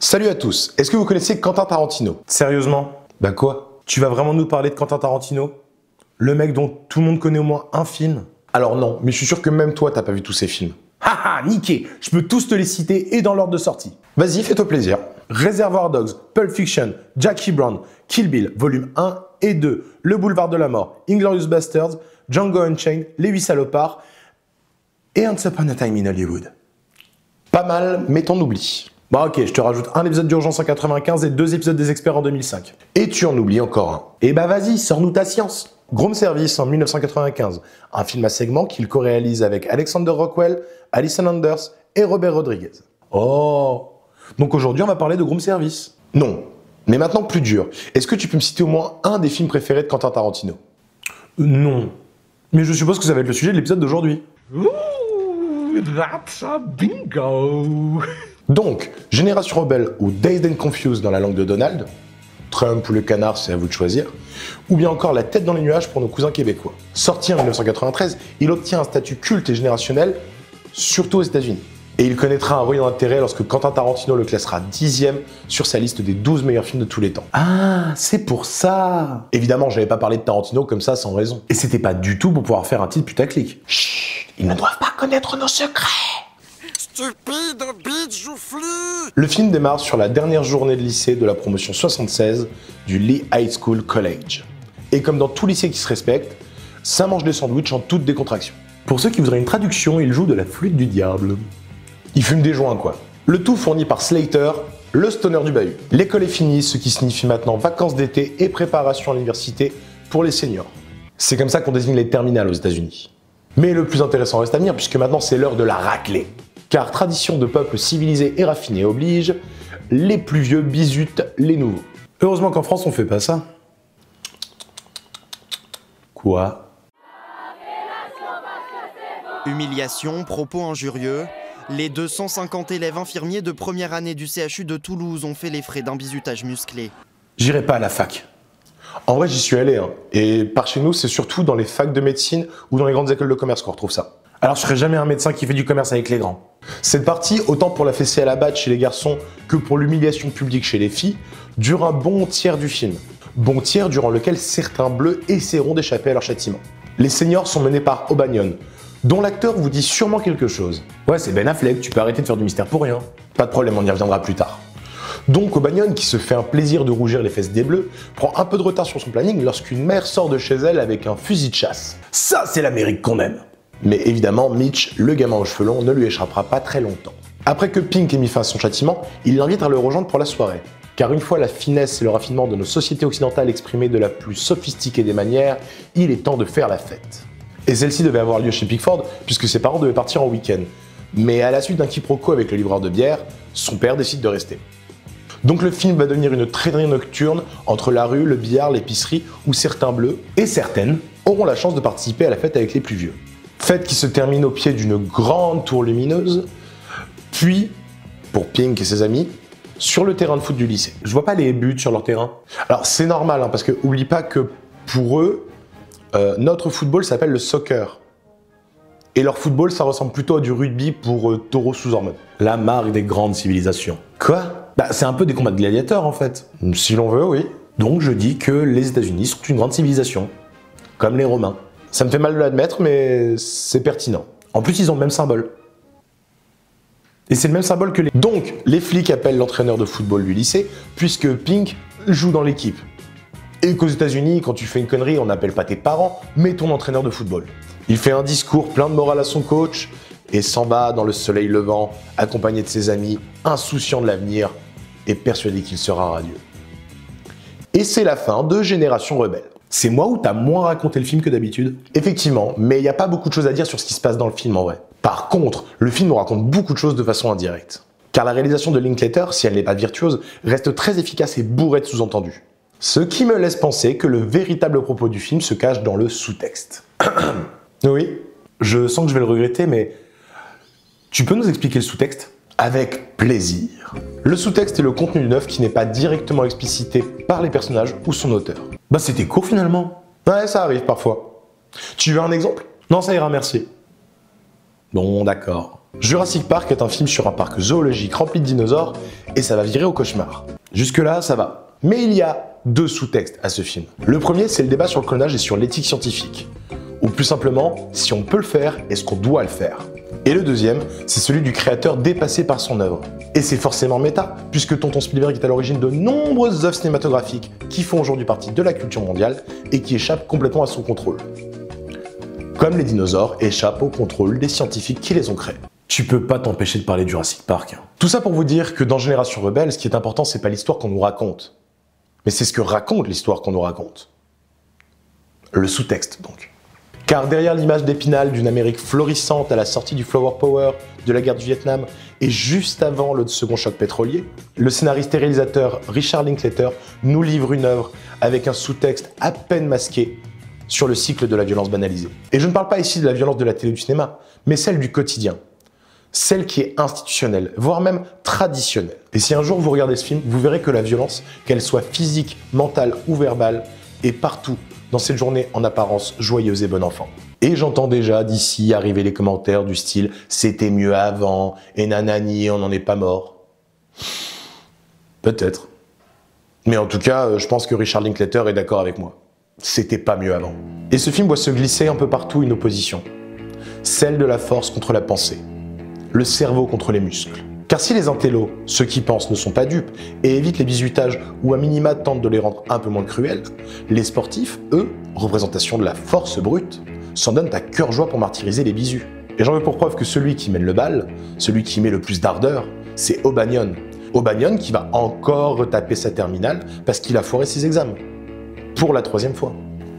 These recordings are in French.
Salut à tous, est-ce que vous connaissez Quentin Tarantino? Sérieusement? Bah quoi? Tu vas vraiment nous parler de Quentin Tarantino? Le mec dont tout le monde connaît au moins un film? Alors non, mais je suis sûr que même toi t'as pas vu tous ces films. Haha, niqué! Je peux tous te les citer et dans l'ordre de sortie. Vas-y, fais-toi plaisir. Reservoir Dogs, Pulp Fiction, Jackie Brown, Kill Bill, volume 1 et 2, Le Boulevard de la Mort, Inglourious Basterds, Django Unchained, Les 8 Salopards et Once Upon a Time in Hollywood. Pas mal, mais t'en oublies. Bon ok, je te rajoute un épisode d'Urgence en 95 et 2 épisodes des Experts en 2005. Et tu en oublies encore un. Et bah vas-y, sors-nous ta science. Groom Service en 1995, un film à segments qu'il co-réalise avec Alexander Rockwell, Alison Anders et Robert Rodriguez. Oh! Donc aujourd'hui on va parler de Groom Service. Non, mais maintenant plus dur. Est-ce que tu peux me citer au moins un des films préférés de Quentin Tarantino? Non. Mais je suppose que ça va être le sujet de l'épisode d'aujourd'hui. Ooh, that's a bingo! Donc, Génération Rebelle ou Dazed and Confused dans la langue de Donald, Trump ou le canard, c'est à vous de choisir, ou bien encore La tête dans les nuages pour nos cousins québécois. Sorti en 1993, il obtient un statut culte et générationnel, surtout aux États-Unis. Et il connaîtra un regain d'intérêt lorsque Quentin Tarantino le classera 10e sur sa liste des 12 meilleurs films de tous les temps. Ah, c'est pour ça. Évidemment, j'avais pas parlé de Tarantino comme ça sans raison. Et c'était pas du tout pour pouvoir faire un titre putaclic. Chut, ils ne doivent pas connaître nos secrets. Stupide bitch joufflu! Le film démarre sur la dernière journée de lycée de la promotion 76 du Lee High School College. Et comme dans tout lycée qui se respecte, ça mange des sandwichs en toute décontraction. Pour ceux qui voudraient une traduction, il joue de la flûte du diable. Il fume des joints quoi. Le tout fourni par Slater, le stoner du bahut. L'école est finie, ce qui signifie maintenant vacances d'été et préparation à l'université pour les seniors. C'est comme ça qu'on désigne les terminales aux États-Unis. Mais le plus intéressant reste à venir puisque maintenant c'est l'heure de la raclée. Car tradition de peuple civilisé et raffiné oblige, les plus vieux bisutent les nouveaux. Heureusement qu'en France on fait pas ça. Quoi? Humiliation, propos injurieux. Les 250 élèves infirmiers de première année du CHU de Toulouse ont fait les frais d'un bizutage musclé. J'irai pas à la fac. En vrai j'y suis allé, et par chez nous c'est surtout dans les facs de médecine ou dans les grandes écoles de commerce qu'on retrouve ça. Alors je serai jamais un médecin qui fait du commerce avec les grands. Cette partie, autant pour la fessée à la batte chez les garçons que pour l'humiliation publique chez les filles, dure un bon tiers du film. Bon tiers durant lequel certains bleus essaieront d'échapper à leur châtiment. Les seniors sont menés par O'Banion, dont l'acteur vous dit sûrement quelque chose. Ouais, c'est Ben Affleck, tu peux arrêter de faire du mystère pour rien. Pas de problème, on y reviendra plus tard. Donc O'Banion, qui se fait un plaisir de rougir les fesses des bleus, prend un peu de retard sur son planning lorsqu'une mère sort de chez elle avec un fusil de chasse. Ça, c'est l'Amérique qu'on aime. Mais évidemment, Mitch, le gamin aux cheveux longs, ne lui échappera pas très longtemps. Après que Pink ait mis fin à son châtiment, il l'invite à le rejoindre pour la soirée. Car une fois la finesse et le raffinement de nos sociétés occidentales exprimés de la plus sophistiquée des manières, il est temps de faire la fête. Et celle-ci devait avoir lieu chez Pickford, puisque ses parents devaient partir en week-end. Mais à la suite d'un quiproquo avec le livreur de bière, son père décide de rester. Donc le film va devenir une traînerie nocturne entre la rue, le billard, l'épicerie, où certains bleus, et certaines, auront la chance de participer à la fête avec les plus vieux. Fête qui se termine au pied d'une grande tour lumineuse, puis, pour Pink et ses amis, sur le terrain de foot du lycée. Je vois pas les buts sur leur terrain. Alors c'est normal, parce que oublie pas que pour eux, notre football s'appelle le soccer. Et leur football, ça ressemble plutôt à du rugby pour taureaux sous hormones. La marque des grandes civilisations. Quoi? Bah, c'est un peu des combats de gladiateurs en fait. Si l'on veut, oui. Donc je dis que les États-Unis sont une grande civilisation. Comme les Romains. Ça me fait mal de l'admettre, mais c'est pertinent. En plus, ils ont le même symbole. Et c'est le même symbole que les... Donc, les flics appellent l'entraîneur de football du lycée, puisque Pink joue dans l'équipe. Et qu'aux États-Unis, quand tu fais une connerie, on n'appelle pas tes parents, mais ton entraîneur de football. Il fait un discours plein de morale à son coach, et s'en va dans le soleil levant, accompagné de ses amis, insouciant de l'avenir, et persuadé qu'il sera radieux. Et c'est la fin de Génération Rebelle. C'est moi ou t'as moins raconté le film que d'habitude? Effectivement, mais il n'y a pas beaucoup de choses à dire sur ce qui se passe dans le film en vrai. Par contre, le film nous raconte beaucoup de choses de façon indirecte. Car la réalisation de Linklater, si elle n'est pas virtuose, reste très efficace et bourrée de sous-entendus. Ce qui me laisse penser que le véritable propos du film se cache dans le sous-texte. Oui, je sens que je vais le regretter, mais tu peux nous expliquer le sous-texte? Avec plaisir. Le sous-texte est le contenu d'une œuvre qui n'est pas directement explicité par les personnages ou son auteur. Bah c'était court finalement. Ouais, ça arrive parfois. Tu veux un exemple? Non, ça ira, merci. Bon, d'accord. Jurassic Park est un film sur un parc zoologique rempli de dinosaures et ça va virer au cauchemar. Jusque-là, ça va. Mais il y a deux sous-textes à ce film. Le premier, c'est le débat sur le clonage et sur l'éthique scientifique. Ou plus simplement, si on peut le faire, est-ce qu'on doit le faire? Et le deuxième, c'est celui du créateur dépassé par son œuvre. Et c'est forcément méta, puisque Tonton Spielberg est à l'origine de nombreuses œuvres cinématographiques qui font aujourd'hui partie de la culture mondiale et qui échappent complètement à son contrôle. Comme les dinosaures échappent au contrôle des scientifiques qui les ont créés. Tu peux pas t'empêcher de parler de Jurassic Park. Tout ça pour vous dire que dans Génération Rebelle, ce qui est important, c'est pas l'histoire qu'on nous raconte, mais c'est ce que raconte l'histoire qu'on nous raconte. Le sous-texte, donc. Car derrière l'image d'Épinal d'une Amérique florissante à la sortie du Flower Power, de la guerre du Vietnam et juste avant le second choc pétrolier, le scénariste et réalisateur Richard Linklater nous livre une œuvre avec un sous-texte à peine masqué sur le cycle de la violence banalisée. Et je ne parle pas ici de la violence de la télé ou du cinéma, mais celle du quotidien. Celle qui est institutionnelle, voire même traditionnelle. Et si un jour vous regardez ce film, vous verrez que la violence, qu'elle soit physique, mentale ou verbale, est partout dans cette journée en apparence joyeuse et bon enfant. Et j'entends déjà d'ici arriver les commentaires du style « c'était mieux avant » et « nanani, on n'en est pas mort ». Peut-être. Mais en tout cas, je pense que Richard Linklater est d'accord avec moi. C'était pas mieux avant. Et ce film voit se glisser un peu partout une opposition. Celle de la force contre la pensée. Le cerveau contre les muscles. Car si les intellos, ceux qui pensent, ne sont pas dupes et évitent les bisuitages ou à minima tentent de les rendre un peu moins cruels, les sportifs, eux, représentation de la force brute, s'en donnent à cœur joie pour martyriser les bisus. Et j'en veux pour preuve que celui qui mène le bal, celui qui met le plus d'ardeur, c'est O'Banion. O'Banion qui va encore retaper sa terminale parce qu'il a foiré ses examens. Pour la 3e fois.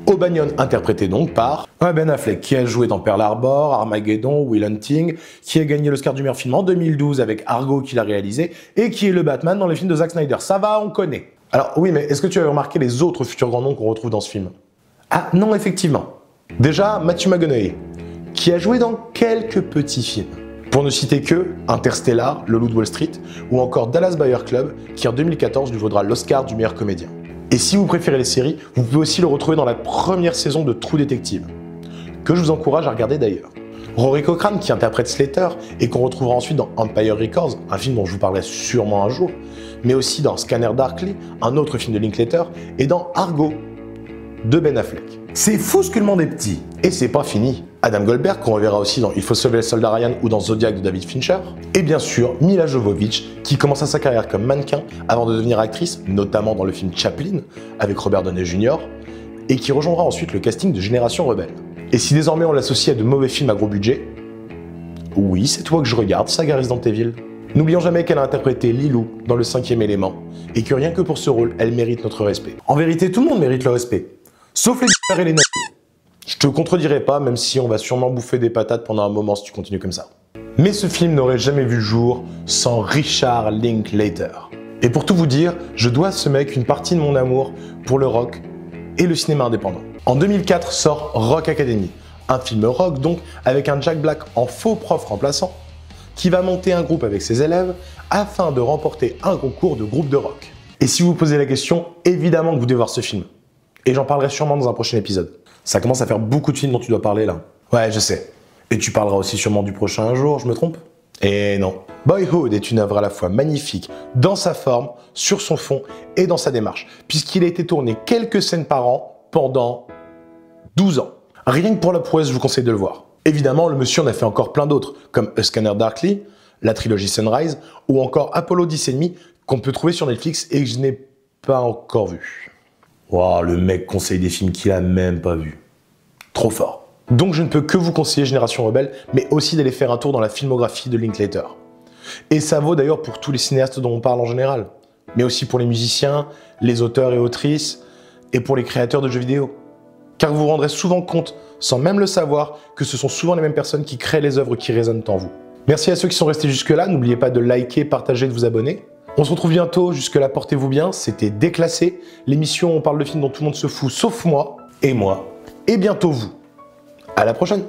O'Banion interprété donc par Ben Affleck, qui a joué dans Pearl Harbor, Armageddon, Will Hunting, qui a gagné l'Oscar du meilleur film en 2012 avec Argo qu'il a réalisé, et qui est le Batman dans les films de Zack Snyder. Ça va, on connaît. Alors oui, mais est-ce que tu avais remarqué les autres futurs grands noms qu'on retrouve dans ce film? Ah non, effectivement. Déjà, Matthew McConaughey, qui a joué dans quelques petits films. Pour ne citer que Interstellar, Le Loup de Wall Street, ou encore Dallas Buyers Club, qui en 2014 lui vaudra l'Oscar du meilleur comédien. Et si vous préférez les séries, vous pouvez aussi le retrouver dans la première saison de True Detective, que je vous encourage à regarder d'ailleurs. Rory Cochrane qui interprète Slater et qu'on retrouvera ensuite dans Empire Records, un film dont je vous parlerai sûrement un jour, mais aussi dans Scanner Darkly, un autre film de Linklater, et dans Argo de Ben Affleck. C'est fou ce que le monde est petit. Et c'est pas fini. Adam Goldberg, qu'on reverra aussi dans Il faut sauver le soldat Ryan ou dans Zodiac de David Fincher. Et bien sûr, Mila Jovovich, qui commença sa carrière comme mannequin avant de devenir actrice, notamment dans le film Chaplin, avec Robert Downey Jr., et qui rejoindra ensuite le casting de Génération Rebelle. Et si désormais on l'associe à de mauvais films à gros budget, oui, c'est toi que je regarde, Saga Resident Evil. N'oublions jamais qu'elle a interprété Lilou dans Le 5e élément, et que rien que pour ce rôle, elle mérite notre respect. En vérité, tout le monde mérite le respect, sauf les et les nazis. Je te contredirai pas, même si on va sûrement bouffer des patates pendant un moment si tu continues comme ça. Mais ce film n'aurait jamais vu le jour sans Richard Linklater. Et pour tout vous dire, je dois à ce mec une partie de mon amour pour le rock et le cinéma indépendant. En 2004 sort Rock Academy, un film rock donc avec un Jack Black en faux prof remplaçant qui va monter un groupe avec ses élèves afin de remporter un concours de groupe de rock. Et si vous vous posez la question, évidemment que vous devez voir ce film. Et j'en parlerai sûrement dans un prochain épisode. Ça commence à faire beaucoup de films dont tu dois parler là. Ouais, je sais. Et tu parleras aussi sûrement du prochain un jour, je me trompe? Et non. Boyhood est une œuvre à la fois magnifique dans sa forme, sur son fond et dans sa démarche, puisqu'il a été tourné quelques scènes par an pendant 12 ans. Rien que pour la prouesse, je vous conseille de le voir. Évidemment, le monsieur en a fait encore plein d'autres, comme A Scanner Darkly, la trilogie Sunrise, ou encore Apollo 10,5, qu'on peut trouver sur Netflix et que je n'ai pas encore vu. Waouh, le mec conseille des films qu'il a même pas vus. Trop fort. Donc je ne peux que vous conseiller Génération Rebelle, mais aussi d'aller faire un tour dans la filmographie de Linklater. Et ça vaut d'ailleurs pour tous les cinéastes dont on parle en général, mais aussi pour les musiciens, les auteurs et autrices, et pour les créateurs de jeux vidéo. Car vous vous rendrez souvent compte, sans même le savoir, que ce sont souvent les mêmes personnes qui créent les œuvres qui résonnent en vous. Merci à ceux qui sont restés jusque-là, n'oubliez pas de liker, partager, de vous abonner. On se retrouve bientôt, jusque-là portez-vous bien, c'était Déclassé, l'émission où on parle de films dont tout le monde se fout, sauf moi, et bientôt vous. À la prochaine!